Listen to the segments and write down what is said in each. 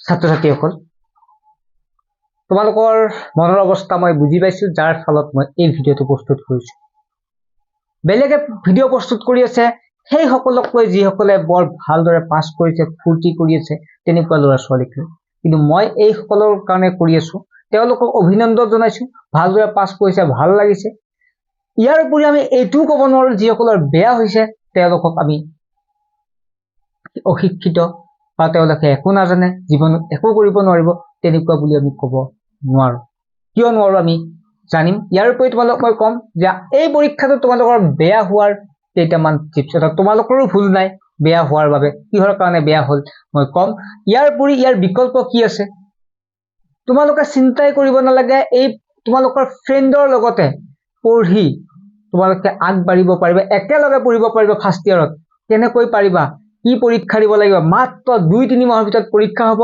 ছাত্ৰ ছাত্ৰীসকল, তোমালোকৰ মনৰ অৱস্থা মই বুজি পাইছো, যাৰ ফলত মই এই ভিডিঅ'টো প্ৰস্তুত কৰিছো। বেলেগে ভিডিঅ' প্ৰস্তুত কৰি আছে সেই সকলক যিসকলে বৰ ভালদৰে পাছ কৰিছে, ফূৰ্তি কৰি আছে, তেনেকুৱা ল'ৰা ছোৱালীক। কিন্তু মই এই সকলৰ কাৰণে কৰি আছো, তেওঁলোকক অভিনন্দন জনাইছো, ভালদৰে পাছ কৰিছে, ভাল লাগিছে। ইয়াৰ উপৰি আমি এইটোও ক'ব নোৱাৰো যিসকলৰ বেয়া হৈছে তেওঁলোকক আমি অশিক্ষিত বা তেওঁলোকে একো নাজানে, জীৱনত একো কৰিব নোৱাৰিব, তেনেকুৱা বুলি আমি ক'ব নোৱাৰো। কিয় নোৱাৰো আমি জানিম। ইয়াৰ উপৰি তোমালোকক মই ক'ম যে এই পৰীক্ষাটো তোমালোকৰ বেয়া হোৱাৰ কেইটামান টিপছ, তোমালোকৰো ভুল নাই বেয়া হোৱাৰ বাবে, কিহৰ কাৰণে বেয়া হ'ল মই ক'ম। ইয়াৰ উপৰি ইয়াৰ বিকল্প কি আছে তোমালোকে চিন্তাই কৰিব নালাগে। এই তোমালোকৰ ফ্ৰেণ্ডৰ লগতে পঢ়ি তোমালোকে আগবাঢ়িব পাৰিবা, একেলগে পঢ়িব পাৰিবা। ফাৰ্ষ্ট ইয়াৰত কেনেকৈ পাৰিবা, কি পৰীক্ষা দিব লাগিব, মাত্ৰ 2-3 মাহৰ ভিতৰত পৰীক্ষা হ'ব,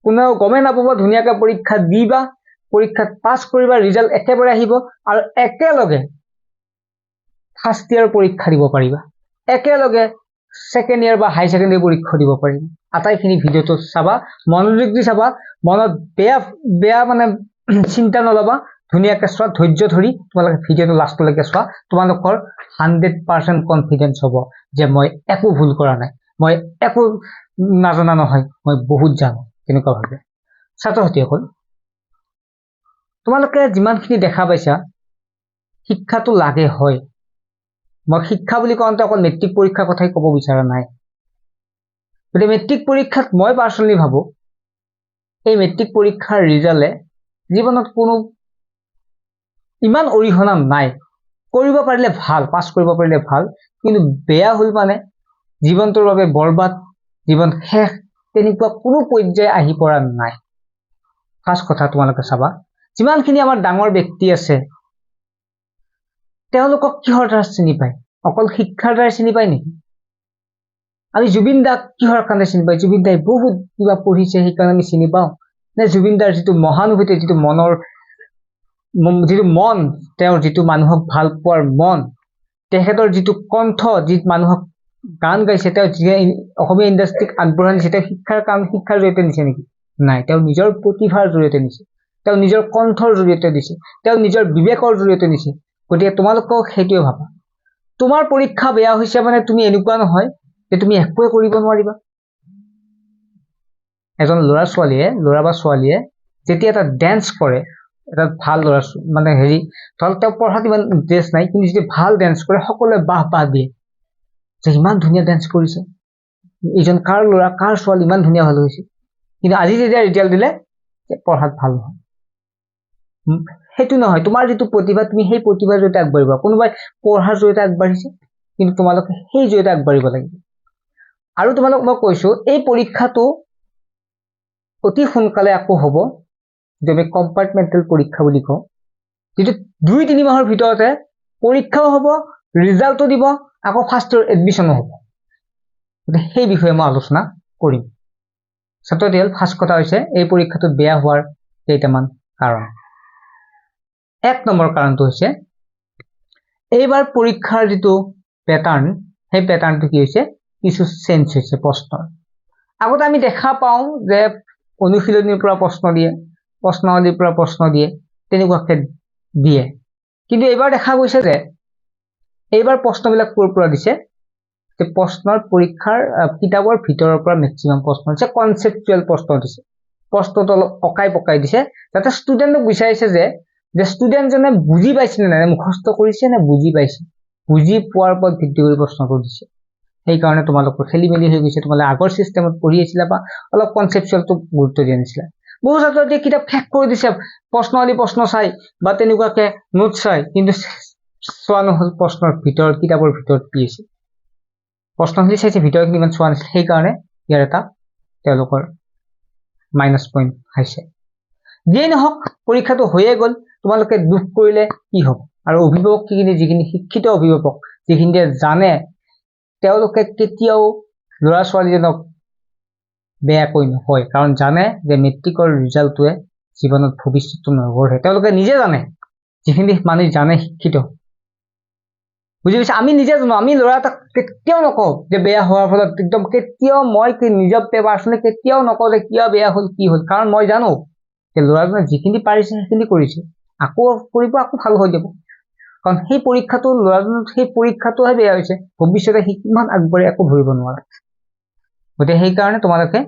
কোনেও গমেই নাপাব, ধুনীয়াকে পৰীক্ষা দিবা, পৰীক্ষাত পাছ কৰিবা, ৰিজাল্ট একেবাৰে আহিব আৰু একেলগে ফাৰ্ষ্ট ইয়াৰ পৰীক্ষা দিব পাৰিবা, একেলগে ছেকেণ্ড ইয়াৰ বা হাই ছেকেণ্ডাৰী পৰীক্ষা দিব পাৰিবা। আটাইখিনি ভিডিঅ'টো চাবা, মনোযোগ দি চাবা, মনত বেয়া মানে চিন্তা নলবা, ধুনীয়াকে চোৱা, ধৈৰ্য ধৰি তোমালোকে ভিডিঅ'টো লাষ্টলৈকে চোৱা। তোমালোকৰ 100% কনফিডেন্স হ'ব যে মই একো ভুল কৰা নাই, মই একো নাজানা নহয়, মই বহুত জানো, তেনেকুৱা ভাবে। ছাত্ৰ ছাত্ৰীসকল, তোমালোকে যিমানখিনি দেখা পাইছা শিক্ষাটো লাগে, হয়। মই শিক্ষা বুলি কওঁতে অকল মেট্ৰিক পৰীক্ষাৰ কথাই ক'ব বিচৰা নাই। গতিকে মেট্ৰিক পৰীক্ষাত মই পাৰ্চনেলি ভাবো এই মেট্ৰিক পৰীক্ষাৰ ৰিজাল্টে জীৱনত কোনো ইমান অৰিহণা নাই। কৰিব পাৰিলে ভাল, পাছ কৰিব পাৰিলে ভাল, কিন্তু বেয়া হ'ল মানে জীৱনটোৰ বাবে বৰবাদ, জীৱন শেষ, তেনেকুৱা কোনো পৰ্যায় আহি পৰা নাই। ফাৰ্ষ্ট কথা তোমালোকে চাবা, যিমানখিনি আমাৰ ডাঙৰ ব্যক্তি আছে তেওঁলোকক কিহৰ দ্বাৰা চিনি পায়? অকল শিক্ষাৰ দ্বাৰা চিনি পায় নেকি? আমি জুবিন দাক কিহৰ কাৰণে চিনি পাই? জুবিন দাই বহুত কিবা পঢ়িছে সেইকাৰণে আমি চিনি পাওঁ নে জুবিন দাৰ যিটো মহানুভূতি, যিটো মনৰ যিটো মন, তেওঁৰ যিটো মানুহক ভাল পোৱাৰ মন, তেখেতৰ যিটো কণ্ঠ, যি মানুহক গান গাইছে, তেওঁ অসমীয়া ইণ্ডাষ্ট্ৰীক আগবঢ়াই নিছে, তেওঁ শিক্ষাৰ জৰিয়তে নিছে নেকি? নাই, তেওঁ নিজৰ প্ৰতিভাৰ জৰিয়তে নিছে, তেওঁ নিজৰ কণ্ঠৰ জৰিয়তে দিছে, তেওঁ নিজৰ বিবেকৰ জৰিয়তে নিছে। গতিকে তোমালোকক সেইটোৱে ভাবা, তোমাৰ পৰীক্ষা বেয়া হৈছে মানে তুমি এনেকুৱা নহয় যে তুমি একোৱে কৰিব নোৱাৰিবা। এজন ল'ৰা বা ছোৱালীয়ে যেতিয়া এটা ডেন্স কৰে, এটা ভাল ল'ৰা মানে ধৰক তেওঁ পঢ়াত ইমান ইণ্টাৰেষ্ট নাই, কিন্তু যদি ভাল ডেন্স কৰে সকলোৱে বাহ দিয়ে যে ইমান ধুনীয়া ডেন্স কৰিছে, এইজন কাৰ ল'ৰা কাৰ ছোৱালী ইমান ধুনীয়া ভাল হৈছে। কিন্তু আজি যেতিয়া ৰিজাল্ট দিলে পঢ়াত ভাল নহয়, সেইটো নহয়। তোমাৰ যিটো প্ৰতিভা, তুমি সেই প্ৰতিভাৰ জৰিয়তে আগবাঢ়িবা। কোনোবাই পঢ়াৰ জৰিয়তে আগবাঢ়িছে, কিন্তু তোমালোকে সেই জৰিয়তে আগবাঢ়িব লাগিব। আৰু তোমালোক মই কৈছো এই পৰীক্ষাটো অতি সোনকালে আকৌ হ'ব, যিটো আমি কম্পাৰ্টমেণ্টেল পৰীক্ষা বুলি কওঁ, যিটো 2-3 মাহৰ ভিতৰতে পৰীক্ষাও হ'ব, ৰিজাল্টো দিব, আকৌ ফাৰ্ষ্ট ইয়াৰ এডমিশ্যনো হ'ব। সেই বিষয়ে মই আলোচনা কৰিম। ছাত্ৰছাত্ৰীসকল, ফাৰ্ষ্ট কথা হৈছে এই পৰীক্ষাটো বেয়া হোৱাৰ কেইটামান কাৰণ। 1 নম্বৰ কাৰণটো হৈছে এইবাৰ পৰীক্ষাৰ যিটো পেটাৰ্ণ, সেই পেটাৰ্ণটো কি হৈছে, কিছু চেঞ্জ হৈছে প্ৰশ্নৰ। আগতে আমি দেখা পাওঁ যে অনুশীলনীৰ পৰা প্ৰশ্ন দিয়ে, প্ৰশ্নাৱলীৰ পৰা প্ৰশ্ন দিয়ে, তেনেকুৱাকে দিয়ে। কিন্তু এইবাৰ দেখা গৈছে যে এইবাৰ প্ৰশ্নবিলাক ক'ৰ পৰা দিছে, যে প্ৰশ্নৰ পৰীক্ষাৰ কিতাপৰ ভিতৰৰ পৰা মেক্সিমাম প্ৰশ্ন দিছে, কনচেপচুৱেল প্ৰশ্ন দিছে। প্ৰশ্নটো অলপ পকাই দিছে, যাতে ষ্টুডেণ্টক বিচাৰিছে যে ষ্টুডেণ্টজনে বুজি পাইছে নে নাই, মুখস্থ কৰিছে নে বুজি পাইছে, বুজি পোৱাৰ ওপৰত ভিত্তি কৰি প্ৰশ্নটো দিছে। সেইকাৰণে তোমালোকৰ খেলি মেলি হৈ গৈছে, তোমালোকে আগৰ চিষ্টেমত পঢ়ি আছিলা বা অলপ কনচেপচুৱেলটো গুৰুত্ব দিয়া নাছিলা। বহু ছাত্ৰছাত্ৰীয়ে কিতাপ শেষ কৰি দিছে প্ৰশ্নাৱলী প্ৰশ্ন চাই বা তেনেকুৱাকে নোট চাই, কিন্তু চোৱা নহ'ল প্ৰশ্নৰ ভিতৰত, কিতাপৰ ভিতৰত কি আছে। প্ৰশ্নখিনি চাইছে, ভিতৰখিনি ইমান চোৱা নাছিল, সেইকাৰণে ইয়াৰ এটা তেওঁলোকৰ মাইনাছ পইণ্ট হৈছে। যিয়েই নহওক পৰীক্ষাটো হৈয়ে গ'ল, তোমালোকে দুখ কৰিলে কি হ'ব? আৰু অভিভাৱকখিনি, যিখিনি শিক্ষিত অভিভাৱক, যিখিনিয়ে জানে, তেওঁলোকে কেতিয়াও ল'ৰা ছোৱালীজনক বেয়াকৈ নকয়, কাৰণ জানে যে মেট্ৰিকৰ ৰিজাল্টটোৱে জীৱনত ভৱিষ্যতটো নগঢ়ে। তেওঁলোকে নিজে জানে, যিখিনি মানুহ জানে শিক্ষিত, বুজি পাইছে আমি নিজে জানো আমি ল'ৰা এটাক কেতিয়াও নকওঁ যে বেয়া হোৱাৰ ফলত একদম কেতিয়াও মই নিজৰ পাৰ্চনেলি কেতিয়াও নকওঁ যে কিয় বেয়া হ'ল কি হ'ল কাৰণ মই জানো যে ল'ৰাজনে যিখিনি পাৰিছে সেইখিনি কৰিছে আকৌ কৰিব আকৌ ভাল হৈ যাব কাৰণ সেই পৰীক্ষাটো ল'ৰাজনৰ সেই পৰীক্ষাটোহে বেয়া হৈছে ভৱিষ্যতে সি কিমান আগবাঢ়ি একো ধৰিব নোৱাৰে গতিকে সেইকাৰণে তোমালোকে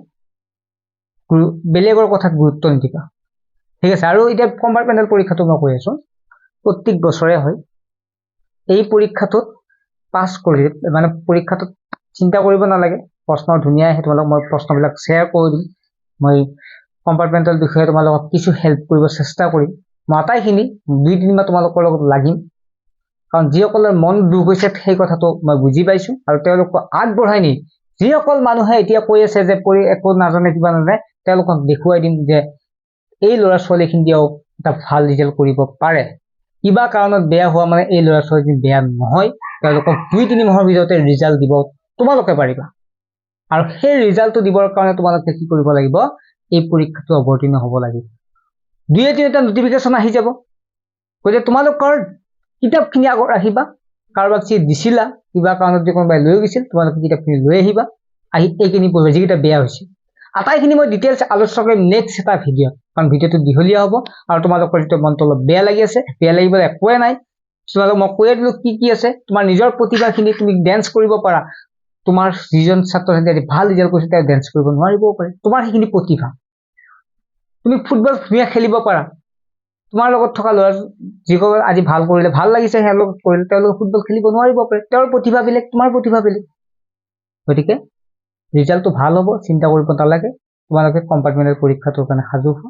বেলেগৰ কথাত গুৰুত্ব নিদিবা ঠিক আছে আৰু এতিয়া কম্পাৰ্টমেণ্টেল পৰীক্ষাটো মই কৈ আছো প্ৰত্যেক বছৰে হয় এই পৰীক্ষাটোত পাছ কৰি মানে পৰীক্ষাটোত চিন্তা কৰিব নালাগে প্ৰশ্ন ধুনীয়া আহে তোমালোক মই প্ৰশ্নবিলাক শ্বেয়াৰ কৰি দিম মই কম্পাৰ্টমেণ্টেল বিষয়ে তোমালোকক কিছু হেল্প কৰিব চেষ্টা কৰিম মই আটাইখিনি 2-3 মাহ তোমালোকৰ লগত লাগিম কাৰণ যিসকলৰ মন দুখ হৈছে সেই কথাটো মই বুজি পাইছো আৰু তেওঁলোকক আগবঢ়াই নি যিসকল মানুহে এতিয়া কৈ আছে যে একো নাজানে কিবা নাজানে তেওঁলোকক দেখুৱাই দিম যে এই ল'ৰা ছোৱালীখিনিয়েও এটা ভাল ৰিজাল্ট কৰিব পাৰে কিবা কাৰণত বেয়া হোৱা মানে এই ল'ৰা ছোৱালী বেয়া নহয় তেওঁলোকক 2-3 মাহৰ ভিতৰতে ৰিজাল্ট দিব তোমালোকে পাৰিবা আৰু সেই ৰিজাল্টটো দিবৰ কাৰণে তোমালোকে কি কৰিব লাগিব এই পৰীক্ষাটো অৱতীৰ্ণ হ'ব লাগিব 2-3টা নটিফিকেশ্যন আহি যাব গতিকে তোমালোকৰ কিতাপখিনি আগত ৰাখিবা কাৰোবাক চিট দিছিলা কিবা কাৰণত যদি কোনোবাই লৈ গৈছিল তোমালোকে কিতাপখিনি লৈ আহিবা আহি এইখিনি পঢ়িবা যিকেইটা বেয়া হৈছে আটাইখিনি মই ডিটেইলছ আলোচনা কৰিম নেক্সট এটা ভিডিঅ কাৰণ ভিডিঅটো দীঘলীয়া হ'ব আৰু তোমালোকৰ যিটো মনটো অলপ বেয়া লাগি আছে বেয়া লাগিবলৈ একোৱে নাই তোমালোক মই কৈ দিলো কি আছে তোমাৰ নিজৰ প্ৰতিভাখিনি তুমি ডেন্স কৰিব পাৰা তোমাৰ যিজন ছাত্ৰ ছাত্ৰী ভাল ৰিজাল্ট কৰিছে তেওঁ ডেন্স কৰিব নোৱাৰিবও পাৰে তোমাৰ সেইখিনি প্ৰতিভা তুমি ফুটবল ধুনীয়া খেলিব পাৰা তোমাৰ লগত থকা ল'ৰা যিসকল আজি ভাল কৰিলে ভাল লাগিছে সেই লগত কৰিলে তেওঁলোকে ফুটবল খেলিব নোৱাৰিব পাৰে তেওঁৰ প্ৰতিভা বেলেগ তোমাৰ প্ৰতিভা বেলেগ গতিকে ৰিজাল্টটো ভাল হ'ব চিন্তা কৰিব নালাগে তোমালোকে কম্পাৰ্টমেণ্টেল পৰীক্ষাটোৰ কাৰণে সাজু হোৱা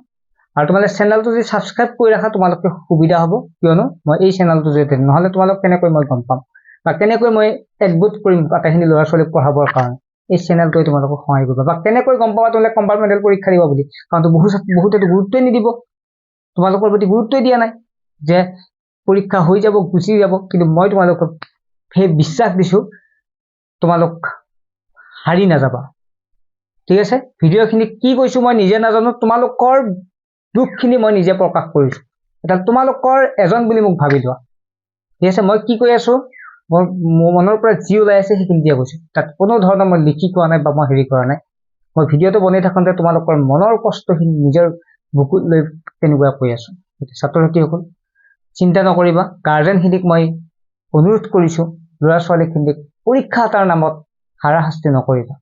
আৰু তোমালোকে চেনেলটো যদি ছাবস্ক্ৰাইব কৰি ৰাখা তোমালোকে সুবিধা হ'ব কিয়নো মই এই চেনেলটো যদি নহ'লে তোমালোক কেনেকৈ মই গম পাম বা কেনেকৈ মই এডভোট কৰিম আটাইখিনি ল'ৰা ছোৱালীক পঢ়াবৰ কাৰণে এই চেনেলটোৱে তোমালোকক সহায় কৰিব বা কেনেকৈ গম পাবা তোমালোকে কম্পাৰ্টমেণ্টেল পৰীক্ষা দিব বুলি কাৰণ বহুতেতো গুৰুত্বই নিদিব তোমালোকৰ প্ৰতি গুৰুত্বই দিয়া নাই যে পৰীক্ষা হৈ যাব গুচি যাব কিন্তু মই তোমালোকক সেই বিশ্বাস দিছো তোমালোক হাৰি নাযাবা ঠিক আছে ভিডিঅ'খিনি কি কৈছো মই নিজে নাজানো তোমালোকৰ দুখখিনি মই নিজে প্ৰকাশ কৰিছো এটা তোমালোকৰ এজন বুলি মোক ভাবি লোৱা ঠিক আছে মই কি কৈ আছো মোৰ মনৰ পৰা যি ওলাই আছে সেইখিনি দিয়া কৈছো তাত কোনো ধৰণৰ মই লিখি কোৱা নাই বা মই হেৰি কৰা নাই মই ভিডিঅ'টো বনাই থাকোঁতে তোমালোকৰ মনৰ কষ্টখিনি নিজৰ বুকুত লৈ তেনেকুৱা কৈ আছো ছাত্ৰ ছাত্ৰীসকল চিন্তা নকৰিবা গাৰ্জেনখিনিক মই অনুৰোধ কৰিছো ল'ৰা ছোৱালীখিনিক পৰীক্ষা এটাৰ নামত হাৰাশাস্তি নকৰিবা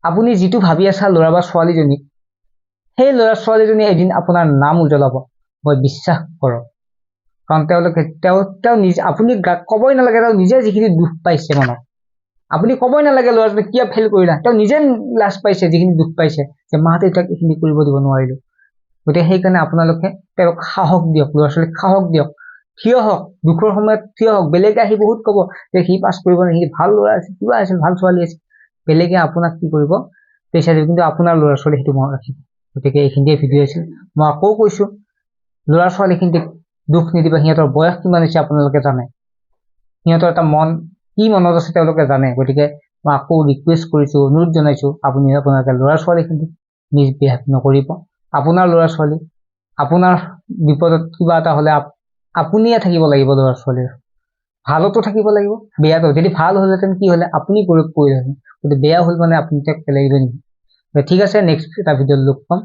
আপুনি যিটো ভাবি আছা ল'ৰা বা ছোৱালীজনীক সেই ল'ৰা ছোৱালীজনী এদিন আপোনাৰ নাম উজ্বলাব মই বিশ্বাস কৰোঁ কাৰণ তেওঁলোকে তেওঁ নিজে আপুনি ক'বই নালাগে তেওঁ নিজে যিখিনি দুখ পাইছে মনত আপুনি ক'বই নালাগে ল'ৰাজনে কিয় ফেইল কৰিলা তেওঁ নিজে লাজ পাইছে যিখিনি দুখ পাইছে যে মা দেউতাক এইখিনি কৰিব দিব নোৱাৰিলো গতিকে সেইকাৰণে আপোনালোকে তেওঁক সাহস দিয়ক ল'ৰা ছোৱালীক সাহস দিয়ক থিয় হওক দুখৰ সময়ত থিয় হওক বেলেগে আহি বহুত ক'ব যে সি পাছ কৰিব নে সি ভাল ল'ৰা আছিল কিবা আছিল ভাল ছোৱালী আছিল বেলেগে আপোনাক কি কৰিব প্ৰেছাৰ দিব কিন্তু আপোনাৰ ল'ৰা ছোৱালী সেইটো মনত ৰাখিব গতিকে এইখিনিয়ে ভিডিঅ' আছিল মই আকৌ কৈছো ল'ৰা ছোৱালীখিনিক দুখ নিদিবা সিহঁতৰ বয়স কিমান হৈছে আপোনালোকে জানে সিহঁতৰ এটা মন কি মনত আছে তেওঁলোকে জানে গতিকে মই আকৌ ৰিকুৱেষ্ট কৰিছো অনুৰোধ জনাইছো আপোনালোকে ল'ৰা ছোৱালীখিনিক মিছবিহেভ নকৰিব আপোনাৰ ল'ৰা ছোৱালী আপোনাৰ বিপদত কিবা এটা হ'লে আপুনিয়ে থাকিব লাগিব ল'ৰা ছোৱালীৰ ভালতো থাকিব লাগিব বেয়াটো যদি ভাল হ'লহেঁতেন কি হ'লে আপুনি প্ৰয়োগ কৰিলেহেঁতেন কিন্তু বেয়া হ'ল মানে আপুনি তাক পেলাই দিব নেকি ঠিক আছে নেক্সট এটা ভিডিঅ'ত লগ পাম